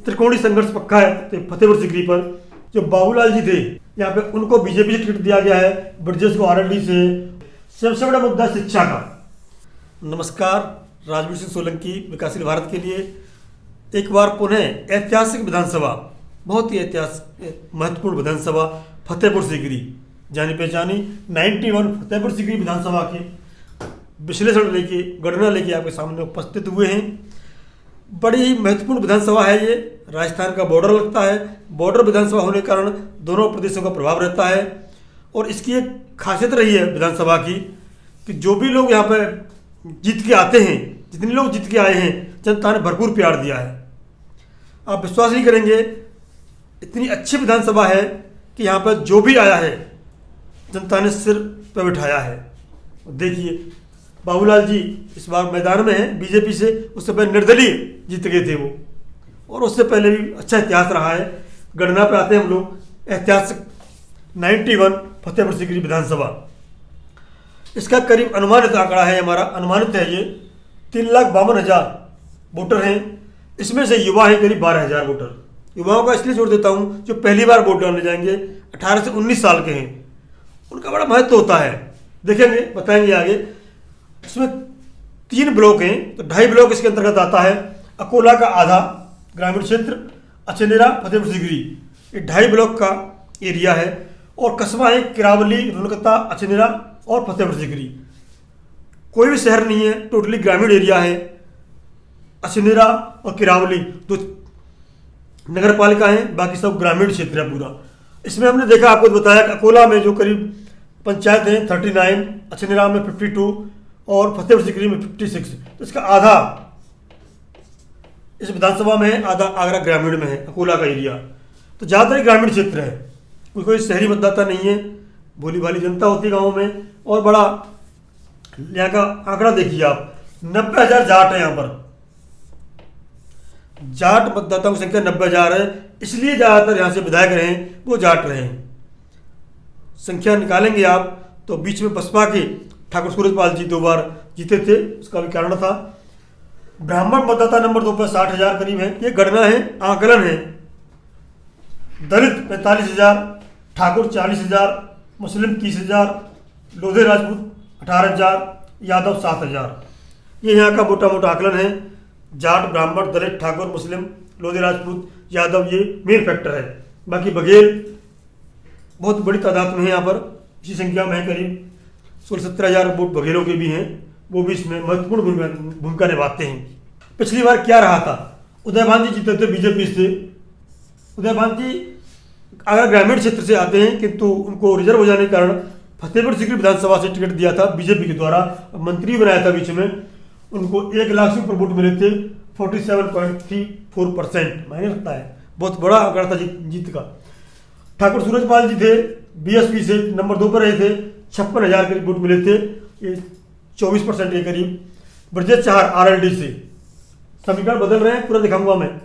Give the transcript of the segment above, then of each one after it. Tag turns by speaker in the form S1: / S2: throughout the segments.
S1: त्रिकोणीय संघर्ष पक्का है तो फतेहपुर सीकरी पर। जो बाबूलाल जी थे यहाँ पे उनको बीजेपी से टिकट दिया गया है, ब्रजेश को आरएलडी से। सबसे बड़ा मुद्दा शिक्षा का। नमस्कार, राजवीर सिंह सोलंकी विकासशील भारत के लिए एक बार पुनः ऐतिहासिक विधानसभा, बहुत ही ऐतिहासिक महत्वपूर्ण विधानसभा फतेहपुर सीकरी, जानी पहचानी 91 फतेहपुर सीकरी विधानसभा के विश्लेषण लेके, गणना लेके आपके सामने उपस्थित हुए हैं। बड़ी ही महत्वपूर्ण विधानसभा है ये, राजस्थान का बॉर्डर लगता है। बॉर्डर विधानसभा होने के कारण दोनों प्रदेशों का प्रभाव रहता है। और इसकी एक खासियत रही है विधानसभा की कि जो भी लोग यहाँ पर जीत के आते हैं, जितने लोग जीत के आए हैं, जनता ने भरपूर प्यार दिया है। आप विश्वास नहीं करेंगे, इतनी अच्छी विधानसभा है कि यहाँ पर जो भी आया है जनता ने सिर पर बिठाया है। देखिए, बाबूलाल जी इस बार मैदान में हैं बीजेपी से, उससे पहले निर्दलीय जीत गए थे वो, और उससे पहले भी अच्छा इतिहास रहा है। गणना पे आते हैं हम लोग, ऐतिहासिक 91 फतेहपुर सीकरी विधानसभा। इसका करीब अनुमानित आंकड़ा है, हमारा अनुमानित है ये 3,52,000 वोटर हैं। इसमें से युवा हैं करीब 12,000 वोटर। युवाओं का इसलिए जोड़ देता हूँ जो पहली बार वोट डालने जाएंगे, 18 से 19 साल के हैं, उनका बड़ा महत्व होता है। देखेंगे, बताएंगे आगे। इसमें 3 ब्लॉक हैं, तो 2.5 ब्लॉक इसके अंतर्गत आता है। अकोला का आधा ग्रामीण क्षेत्र, अचनेरा, फतेहपुर सीकरी, ये 2.5 ब्लॉक का एरिया है। और कस्बा है किरावली, रुनकता, अचनेरा और फतेहपुर सीकरी। कोई भी शहर नहीं है, टोटली ग्रामीण एरिया है। अचनेरा और किरावली 2 नगर पालिका हैं, बाकी सब ग्रामीण क्षेत्र है पूरा। इसमें हमने देखा, आपको बताया कि अकोला में जो करीब पंचायत हैं 39, अचनेरा में 52 और फतेहपुर सीकरी में 56। तो इसका आधा इस विधानसभा में है, आधा आगरा ग्रामीण में है, अकोला का एरिया। तो ज़्यादातर ग्रामीण क्षेत्र है, कोई शहरी मतदाता नहीं है, भोली भाली जनता होती है गाँव में। और बड़ा यहाँ का आंकड़ा देखिए आप, 90,000 जाट है यहाँ पर। जाट मतदाताओं की संख्या 90,000 है, इसलिए ज़्यादातर यहाँ से विधायक रहे हैं वो जाट रहे हैं। संख्या निकालेंगे आप तो बीच में बसपा के ठाकुर सूरजपाल जी 2 बार जीते थे, उसका भी कारण था। ब्राह्मण मतदाता नंबर 2 पर 60,000 करीब है। ये गणना है, आकलन है। दलित 45,000, ठाकुर 40,000, मुस्लिम 30,000, लोधे राजपूत 18,000, यादव 7,000। ये यहाँ का मोटा मोटा आकलन है। जाट, ब्राह्मण, दलित, ठाकुर, मुस्लिम, लोधे राजपूत, यादव, ये मेन फैक्टर है। बाकी बघेल बहुत बड़ी तादाद में है यहाँ पर, इसी संख्या में है, करीब 16-17,000 वोट बघेलों के भी हैं, वो भी इसमें महत्वपूर्ण भूमिका निभाते हैं। पिछली बार क्या रहा था, उदयभान जी जीते थे बीजेपी से। उदयभान जी अगर ग्रामीण क्षेत्र से आते हैं, किंतु उनको रिजर्व हो जाने के कारण फतेहपुर सीकरी विधानसभा से टिकट दिया था बीजेपी के द्वारा, मंत्री बनाया था बीच में। उनको 1 लाख से ऊपर वोट मिले थे, 47.34%, मायने रखता है, बहुत बड़ा आंकड़ा था जीत का। ठाकुर सूरजपाल जी थे बीएसपी से, नंबर 2 पर रहे थे, 56,000 करीब वोट मिले थे, ये 24% के करीब। ब्रजेश चहार आरएलडी से, समीकरण बदल रहे हैं, पूरा दिखाऊंगा मैं।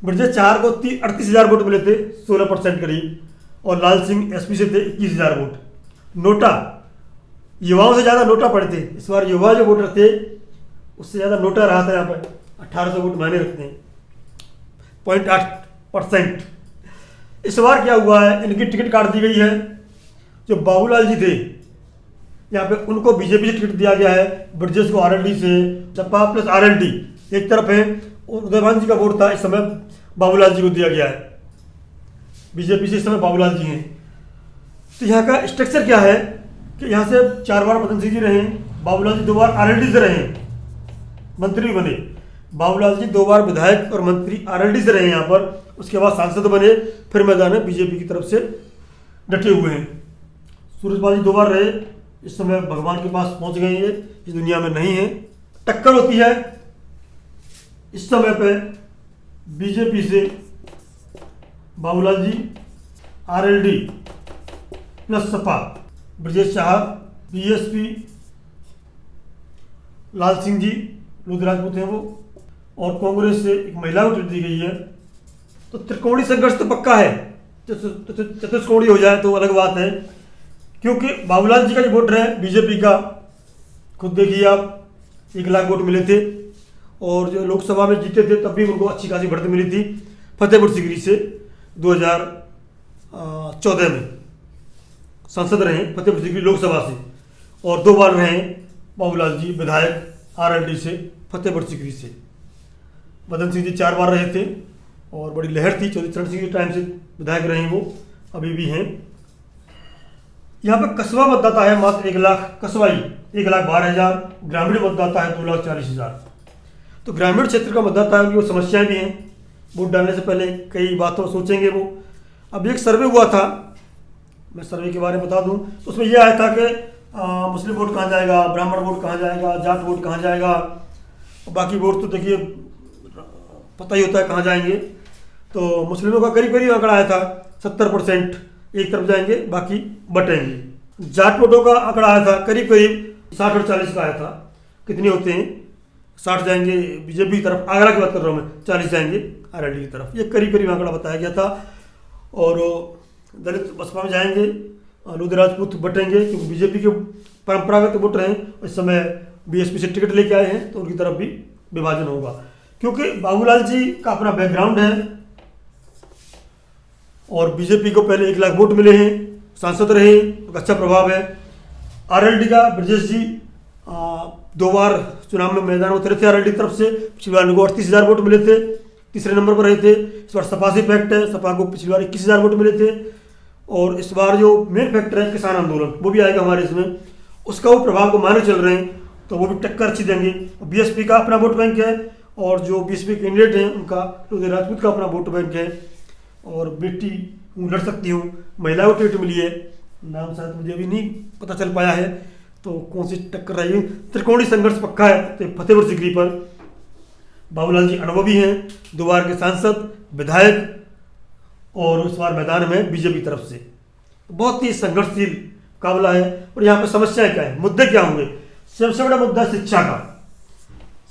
S1: ब्रजेश चहार को 38,000 वोट मिले थे, 16% करीब। और लाल सिंह एसपी से थे, 21,000 वोट। नोटा, युवाओं से ज़्यादा नोटा पड़े थे इस बार। युवा जो वोटर थे उससे ज़्यादा नोटा रहा था यहाँ पर, 1800 वोट मायने रखते हैं, 0.8%। इस बार क्या हुआ है, इनकी टिकट काट दी गई है। जो बाबूलाल जी थे यहाँ पे उनको बीजेपी से टिकट दिया गया है, ब्रजेश को आरएलडी से। सपा प्लस आरएलडी एक तरफ है, और उदयभान जी का वोट था, इस समय बाबूलाल जी को दिया गया है। बीजेपी से इस समय बाबूलाल जी हैं। तो यहाँ का स्ट्रक्चर क्या है कि यहाँ से 4 बार मदन सिंह जी रहे, बाबूलाल जी 2 बार आरएलडी से रहे, मंत्री बने। बाबूलाल जी 2 बार विधायक और मंत्री आरएलडी से रहे यहाँ पर, उसके बाद सांसद बने, फिर मैदान में बीजेपी की तरफ से डटे हुए हैं। सूरजपाल जी 2 बार रहे, इस समय भगवान के पास पहुंच गए हैं, इस दुनिया में नहीं है। टक्कर होती है इस समय पे बीजेपी से Babulal ji, RLD plus Sapa, Brajesh Chahar, BSP, लाल सिंह जी, लोधे राजपूत हैं वो, और कांग्रेस से एक महिला को टिकट दी गई है। तो त्रिकोणीय संघर्ष तो पक्का है, चतुष्कोणीय हो जाए तो अलग बात है, क्योंकि बाबूलाल जी का जो वोट है बीजेपी का, खुद देखिए आप, 1 लाख वोट मिले थे। और जो लोकसभा में जीते थे तब भी उनको अच्छी खासी बढ़त मिली थी। फतेहपुर सीकरी से 2014 में सांसद रहे फतेहपुर सीकरी लोकसभा से, और 2 बार रहे बाबूलाल जी विधायक आरएलडी से फतेहपुर सीकरी से। मदन सिंह जी 4 बार रहे थे और बड़ी लहर थी, चौधरी चरण सिंह के टाइम से विधायक रहे, वो अभी भी हैं। यहाँ पर कस्बा मतदाता है मात्र 1 लाख, कस्बाई 1,12,000, ग्रामीण मतदाता है 2,40,000। तो ग्रामीण क्षेत्र का मतदाता है, उनकी समस्याएं भी हैं। वोट डालने से पहले कई बातों सोचेंगे वो। अब एक सर्वे हुआ था, मैं सर्वे के बारे में बता दूं, तो उसमें यह आया था कि मुस्लिम वोट कहाँ जाएगा, ब्राह्मण वोट कहाँ जाएगा, जाट वोट कहाँ जाएगा, और बाकी वोट तो देखिए पता ही होता है कहाँ जाएंगे। तो मुस्लिमों का करीब करीब आंकड़ा आया था 70% एक तरफ जाएंगे, बाकी बटेंगे। जाट वोटों का आंकड़ा आया था करीब करीब 60 और 40 का आया था। कितने होते हैं? 60 जाएंगे बीजेपी की तरफ, आगरा की बात कर रहा हूँ मैं, 40 जाएंगे आरएलडी की तरफ। ये करीब करीब आंकड़ा बताया गया था। और दलित बसपा में जाएंगे, लोधी राजपूत बटेंगे, क्योंकि बीजेपी के परंपरागत वोट रहे, इस समय बीएसपी से टिकट लेके आए हैं, तो उनकी तरफ भी विभाजन होगा। क्योंकि बाबूलाल जी का अपना बैकग्राउंड है और बीजेपी को पहले 1 लाख वोट मिले हैं, सांसद रहे, उनका अच्छा प्रभाव है। आरएलडी का ब्रजेश जी 2 बार चुनाव में मैदान में उतरे थे आरएलडी की तरफ से, पिछली बार उनको 38,000 वोट मिले थे, तीसरे नंबर पर रहे थे। इस बार सपा से फैक्ट है, सपा को पिछली बार 21,000 वोट मिले थे। और इस बार जो मेन फैक्टर है किसान आंदोलन, वो भी आएगा हमारे इसमें, उसका वो प्रभाव को माने चल रहे हैं, तो वो भी टक्कर अच्छी देंगे। बीएसपी का अपना वोट बैंक है, और जो बीएसपी कैंडिडेट हैं उनका लोधी राजपूत का अपना वोट बैंक है। और बेटी हूँ, लड़ सकती हूँ, महिला को टिकट मिली है, नाम शायद मुझे अभी नहीं पता चल पाया है, तो कौन सी टक्कर रही है। त्रिकोणीय संघर्ष पक्का है फतेहपुर सीकरी पर। बाबूलाल जी अनुभवी हैं, 2 बार के सांसद, विधायक, और इस बार मैदान में बीजेपी तरफ से। बहुत ही संघर्षशील मुकाबला है। और यहाँ पर समस्याएं क्या है, मुद्दे क्या होंगे? सबसे बड़ा मुद्दा शिक्षा का।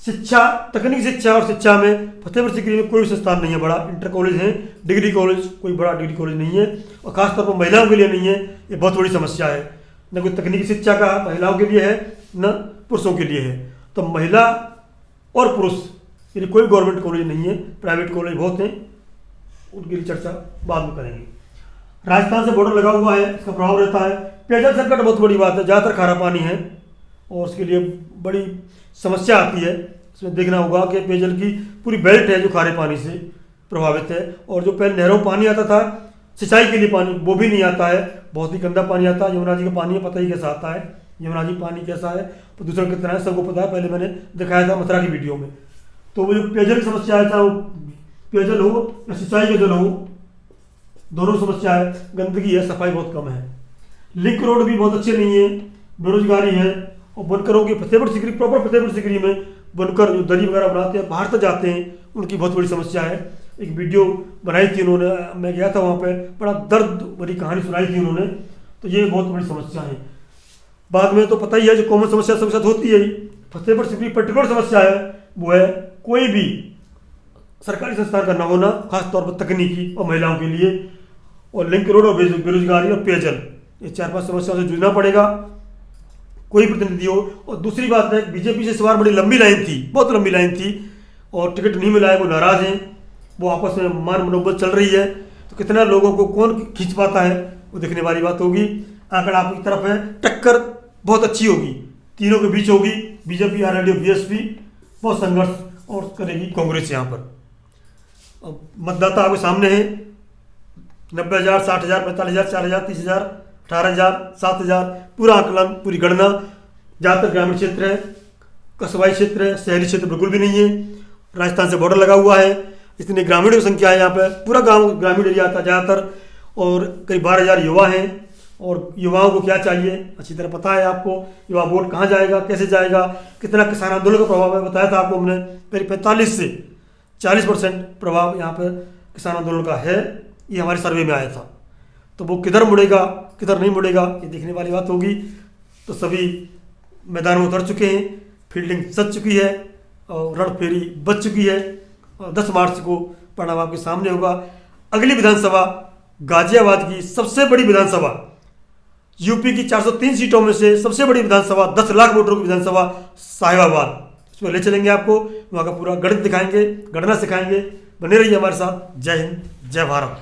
S1: शिक्षा, तकनीकी शिक्षा और शिक्षा में फतेहपुर सीकरी में कोई संस्थान नहीं है बड़ा। इंटर कॉलेज है, डिग्री कॉलेज, कोई बड़ा डिग्री कॉलेज नहीं है, और खासतौर पर महिलाओं के लिए नहीं है। ये बहुत बड़ी समस्या है। न कोई तकनीकी शिक्षा का महिलाओं के लिए है, न पुरुषों के लिए है। तो महिला और पुरुष के लिए कोई गवर्नमेंट कॉलेज नहीं है, प्राइवेट कॉलेज बहुत हैं, उनके लिए चर्चा बाद में करेंगे। राजस्थान से बॉर्डर लगा हुआ है, इसका प्रभाव रहता है। पेयजल संकट बहुत बड़ी बात है, ज़्यादातर खारा पानी है, और उसके लिए बड़ी समस्या आती है। इसमें देखना होगा कि पेयजल की पूरी बेल्ट है जो खारे पानी से प्रभावित है। और जो पहले नहरों पानी आता था सिंचाई के लिए पानी, वो भी नहीं आता है, बहुत ही गंदा पानी आता है। यमुना जी का पानी है, पता ही कैसा आता है, यमुना जी पानी कैसा है, प्रदूषण कितना है, सबको पता है, पहले मैंने दिखाया था मथुरा की वीडियो में। तो वो जो पेयजल की समस्या है, चाहे वो पेयजल हो या सिंचाई का जल हो, दोनों समस्या है। गंदगी है, सफाई बहुत कम है, लिंक रोड भी बहुत अच्छे नहीं है, बेरोजगारी है। और बुनकरों की फतेहपुर सीकरी, प्रॉपर फतेहपुर सीकरी में बुनकर जो दरी वगैरह बनाते हैं, बाहर तक जाते हैं, उनकी बहुत बड़ी समस्या है। एक वीडियो बनाई थी उन्होंने, मैं गया था वहाँ पे, बड़ा दर्द भरी कहानी सुनाई थी उन्होंने। तो ये बहुत बड़ी समस्या है। बाद में तो पता ही है जो कॉमन समस्या सबके साथ होती है ही। फतेहपुर सीकरी पर्टिकुलर समस्या है, वो है कोई भी सरकारी संस्थान का न होना, खासतौर पर तकनीकी और महिलाओं के लिए, और लिंक रोड और बेरोजगारी और पेयजल, ये 4-5 समस्याओं से जूझना पड़ेगा कोई प्रतिनिधि हो। और दूसरी बात है, बीजेपी से इस बार बड़ी लंबी लाइन थी, बहुत लंबी लाइन थी, और टिकट नहीं मिला है, वो नाराज हैं, वो आपस में मान मनोबत चल रही है। तो कितना लोगों को कौन खींच पाता है, वो देखने वाली बात होगी। आंकड़ा आपकी तरफ है, टक्कर बहुत अच्छी होगी, तीनों के बीच होगी, बीजेपी, आरएलडी, बीएसपी। बहुत संघर्ष और करेगी कांग्रेस यहाँ पर। अब मतदाता आपके सामने है, 90,000, 60,000, 45,000, 4,000, 30,000, 18,000, 7,000, पूरा आकलन, पूरी गणना। ज़्यादातर ग्रामीण क्षेत्र है, कस्बाई क्षेत्र है, शहरी क्षेत्र बिल्कुल भी नहीं है। राजस्थान से बॉर्डर लगा हुआ है, इतनी ग्रामीणों की संख्या है यहाँ पे, पूरा गांव ग्रामीण एरिया आता है ज़्यादातर। और करीब 12,000 युवा हैं, और युवाओं को क्या चाहिए अच्छी तरह पता है आपको। युवा वोट कहाँ जाएगा, कैसे जाएगा, कितना किसान आंदोलन का प्रभाव है, बताया था आपको हमने। करीब 45 से 40% प्रभाव यहाँ पर किसान आंदोलन का है, ये हमारे सर्वे में आया था। तो वो किधर मुड़ेगा, किधर नहीं मुड़ेगा, ये देखने वाली बात होगी। तो सभी मैदान में उतर चुके हैं, फील्डिंग सज चुकी है, और रण फेरी बच चुकी है। और 10 मार्च को परिणाम आपके सामने होगा। अगली विधानसभा गाजियाबाद की सबसे बड़ी विधानसभा, यूपी की 403 सीटों में से सबसे बड़ी विधानसभा, 10 लाख वोटरों की विधानसभा साहिबाबाद, इसमें ले चलेंगे आपको, वहाँ का पूरा गणित दिखाएंगे, गणना सिखाएंगे, बने रहिए हमारे साथ। जय हिंद, जय भारत।